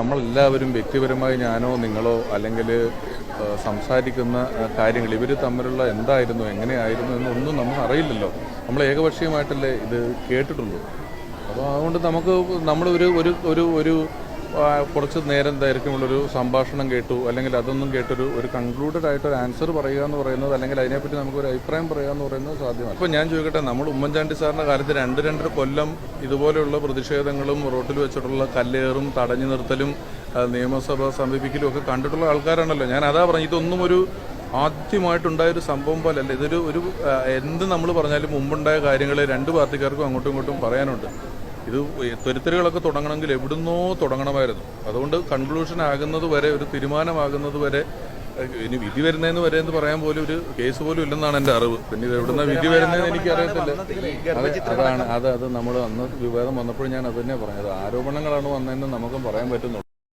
നമ്മളെല്ലാവരും വ്യക്തിപരമായി ഞാനോ നിങ്ങളോ അല്ലെങ്കിൽ സംസാരിക്കുന്ന കാര്യങ്ങൾ ഇവർ തമ്മിലുള്ള എന്തായിരുന്നു എങ്ങനെയായിരുന്നു എന്നൊന്നും നമുക്ക് അറിയില്ലല്ലോ. നമ്മൾ ഏകപക്ഷീയമായിട്ടല്ലേ ഇത് കേട്ടിട്ടുള്ളൂ. അപ്പോൾ അതുകൊണ്ട് നമ്മൾ ഒരു കുറച്ച് നേരം ദൈർഘ്യമുള്ളൊരു സംഭാഷണം കേട്ടു, അല്ലെങ്കിൽ അതൊന്നും കേട്ടൊരു കൺക്ലൂഡഡ് ആയിട്ടൊരു ആൻസർ പറയുക എന്ന് പറയുന്നത്, അല്ലെങ്കിൽ അതിനെപ്പറ്റി നമുക്കൊരു അഭിപ്രായം പറയുക എന്ന് പറയുന്നത് സാധ്യമാണ്. അപ്പോൾ ഞാൻ ചോദിക്കട്ടെ, നമ്മൾ ഉമ്മൻചാണ്ടി സാറിൻ്റെ കാലത്ത് 2-2.5 കൊല്ലം ഇതുപോലെയുള്ള പ്രതിഷേധങ്ങളും റോട്ടിൽ വെച്ചിട്ടുള്ള കല്ലേറും തടഞ്ഞു നിർത്തലും നിയമസഭ സമീപിക്കലും ഒക്കെ കണ്ടിട്ടുള്ള ആൾക്കാരാണല്ലോ. ഞാൻ അതാ പറഞ്ഞു, ഇതൊന്നും ഒരു ആദ്യമായിട്ടുണ്ടായൊരു സംഭവം പോലല്ല. ഒരു എന്ത് നമ്മൾ പറഞ്ഞാലും മുമ്പുണ്ടായ കാര്യങ്ങൾ 2 പാർട്ടിക്കാർക്കും അങ്ങോട്ടും ഇങ്ങോട്ടും പറയാനുണ്ട്. ഇത് തുരുത്തലുകളൊക്കെ തുടങ്ങണമെങ്കിൽ എവിടുന്നോ തുടങ്ങണമായിരുന്നു. അതുകൊണ്ട് കൺക്ലൂഷൻ ആകുന്നത് വരെ, ഒരു തീരുമാനമാകുന്നത് വരെ, ഇനി വിധി വരുന്നതെന്ന് വരെ എന്ന് പറയാൻ പോലും ഒരു കേസ് പോലും ഇല്ലെന്നാണ് എൻ്റെ അറിവ്. പിന്നെ ഇത് എവിടുന്ന വിധി വരുന്നതെന്ന് എനിക്കറിയത്തില്ല. അത് നമ്മൾ അന്ന് വിവാദം വന്നപ്പോൾ ഞാൻ അത് തന്നെ പറഞ്ഞത്. ആരോപണങ്ങളാണ് വന്നതെന്ന് നമുക്കും പറയാൻ പറ്റുന്നുള്ളൂ.